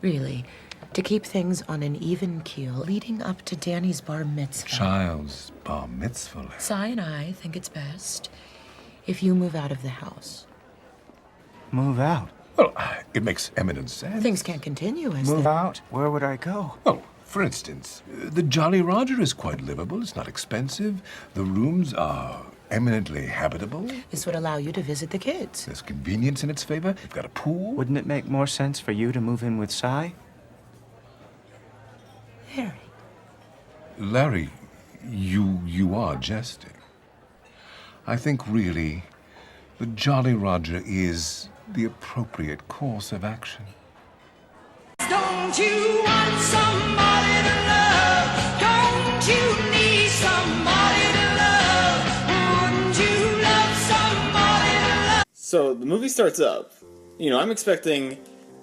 Really, to keep things on an even keel leading up to Danny's bar mitzvah. Child's bar mitzvah. Sari and I think it's best if you move out of the house. Move out? Well, it makes eminent sense. Things can't continue as Move out? Where would I go? Oh, for instance, the Jolly Roger is quite livable. It's not expensive. The rooms are eminently habitable. This would allow you to visit the kids. There's convenience in its favor. You've got a pool. Wouldn't it make more sense for you to move in with Sari? Larry, you are jesting. I think really the Jolly Roger is the appropriate course of action. Don't you want somebody to love? Don't you need somebody to love? Wouldn't you love somebody to love? So the movie starts up. I'm expecting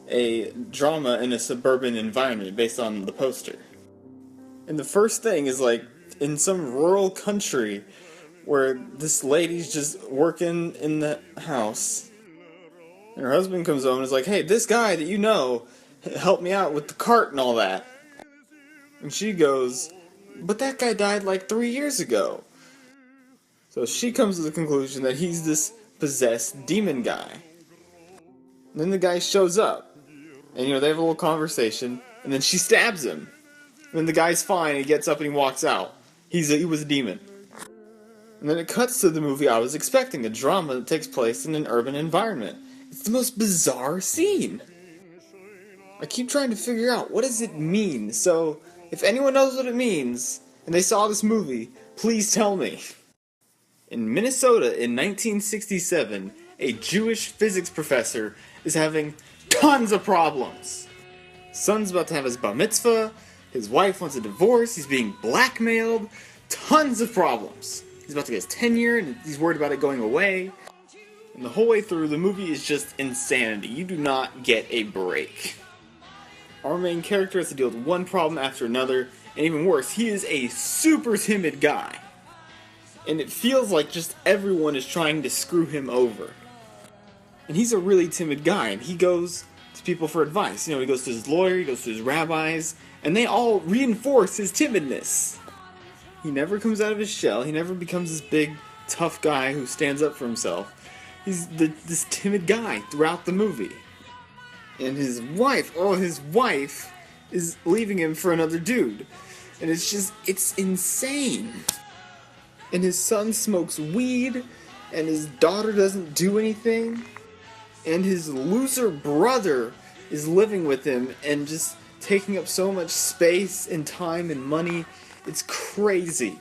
a drama in a suburban environment based on the poster. And the first thing is like in some rural country where this lady's just working in the house. And her husband comes home and is like, hey, this guy that you know helped me out with the cart and all that. And she goes, but that guy died like 3 years ago. So she comes to the conclusion that he's this possessed demon guy. And then the guy shows up. And, they have a little conversation. And then she stabs him. And then the guy's fine. He gets up and he walks out. He was a demon. And then it cuts to the movie I was expecting. A drama that takes place in an urban environment. It's the most bizarre scene. I keep trying to figure out, what does it mean? So, if anyone knows what it means, and they saw this movie, please tell me. In Minnesota in 1967, a Jewish physics professor is having tons of problems. Son's about to have his bar mitzvah, his wife wants a divorce, he's being blackmailed, tons of problems. He's about to get his tenure, and he's worried about it going away. And the whole way through, the movie is just insanity. You do not get a break. Our main character has to deal with one problem after another, and even worse, he is a super timid guy. And it feels like just everyone is trying to screw him over. And he's a really timid guy, and he goes to people for advice. He goes to his lawyer, he goes to his rabbis, and they all reinforce his timidness. He never comes out of his shell, he never becomes this big, tough guy who stands up for himself. He's this timid guy throughout the movie. And his wife is leaving him for another dude. And it's insane. And his son smokes weed, and his daughter doesn't do anything. And his loser brother is living with him and just taking up so much space and time and money. It's crazy.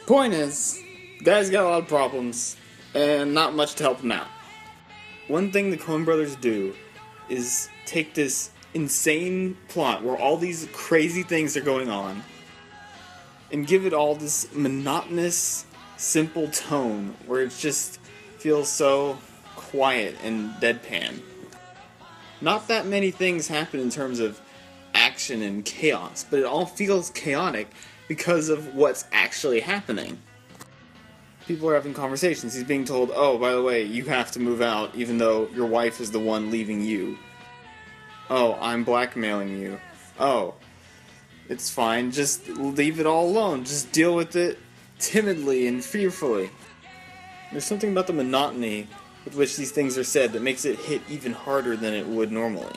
Point is, the guy's got a lot of problems, and not much to help him out. One thing the Coen brothers do is take this insane plot where all these crazy things are going on and give it all this monotonous, simple tone where it just feels so quiet and deadpan. Not that many things happen in terms of action and chaos, but it all feels chaotic because of what's actually happening. People are having conversations. He's being told, oh, by the way, you have to move out even though your wife is the one leaving you. Oh, I'm blackmailing you. Oh, it's fine. Just leave it all alone. Just deal with it timidly and fearfully. There's something about the monotony with which these things are said that makes it hit even harder than it would normally.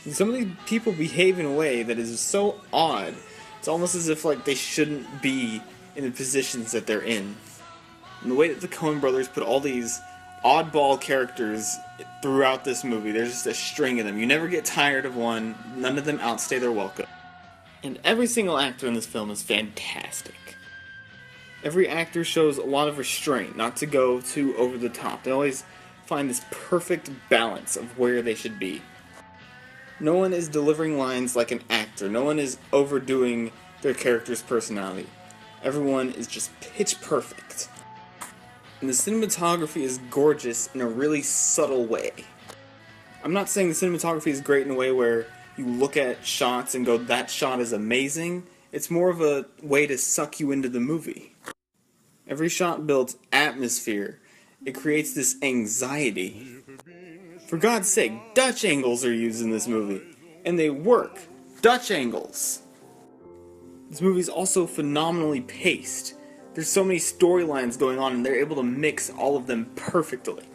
And some of these people behave in a way that is so odd, it's almost as if they shouldn't be in the positions that they're in. And the way that the Coen brothers put all these oddball characters throughout this movie, there's just a string of them. You never get tired of one, none of them outstay their welcome. And every single actor in this film is fantastic. Every actor shows a lot of restraint, not to go too over the top. They always find this perfect balance of where they should be. No one is delivering lines like an actor. No one is overdoing their character's personality. Everyone is just pitch perfect. And the cinematography is gorgeous in a really subtle way. I'm not saying the cinematography is great in a way where you look at shots and go, that shot is amazing. It's more of a way to suck you into the movie. Every shot builds atmosphere. It creates this anxiety For God's sake, Dutch angles are used in this movie, and they work. Dutch angles. This movie's also phenomenally paced. There's so many storylines going on, and they're able to mix all of them perfectly.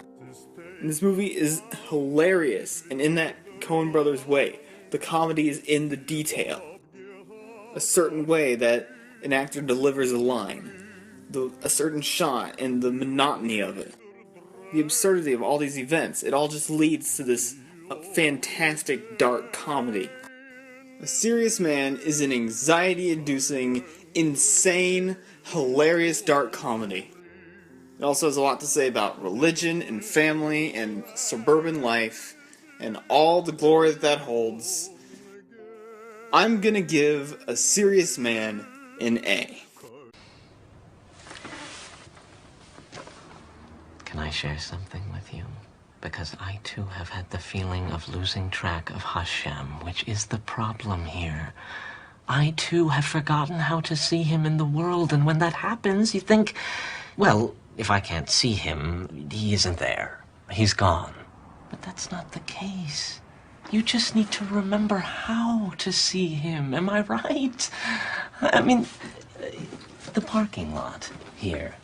And this movie is hilarious, and in that Coen Brothers way. The comedy is in the detail. A certain way that an actor delivers a line. A certain shot, and the monotony of it. The absurdity of all these events. It all just leads to this fantastic dark comedy. A Serious Man is an anxiety-inducing, insane, hilarious dark comedy. It also has a lot to say about religion and family and suburban life and all the glory that holds. I'm gonna give A Serious Man an A. Can I share something with you? Because I too have had the feeling of losing track of Hashem, which is the problem here. I too have forgotten how to see him in the world, and when that happens, you think, well, if I can't see him, he isn't there. He's gone. But that's not the case. You just need to remember how to see him. Am I right? I mean, the parking lot here.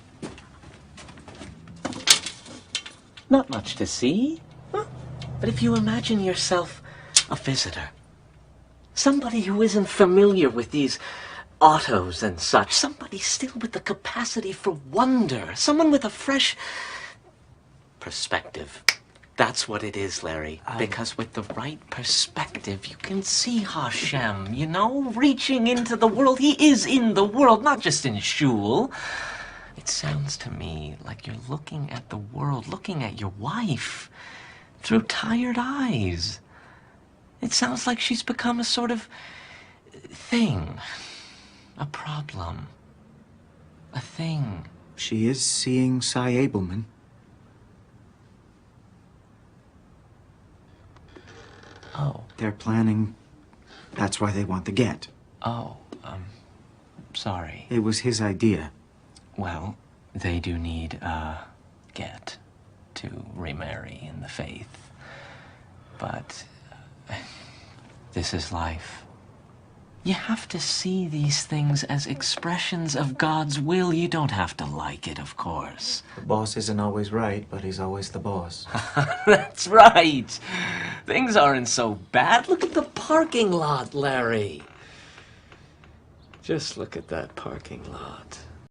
Not much to see. Huh? But if you imagine yourself a visitor, somebody who isn't familiar with these autos and such, somebody still with the capacity for wonder, someone with a fresh perspective. That's what it is, Larry. Because with the right perspective, you can see Hashem, you know, reaching into the world. He is in the world, not just in shul. It sounds to me like you're looking at the world, looking at your wife through tired eyes. It sounds like she's become a sort of thing, a problem, a thing. She is seeing Cy Abelman. Oh. They're planning. That's why they want the get. Oh, sorry. It was his idea. Well, they do need a get to remarry in the faith. But this is life. You have to see these things as expressions of God's will. You don't have to like it, of course. The boss isn't always right, but he's always the boss. That's right. Things aren't so bad. Look at the parking lot, Larry. Just look at that parking lot.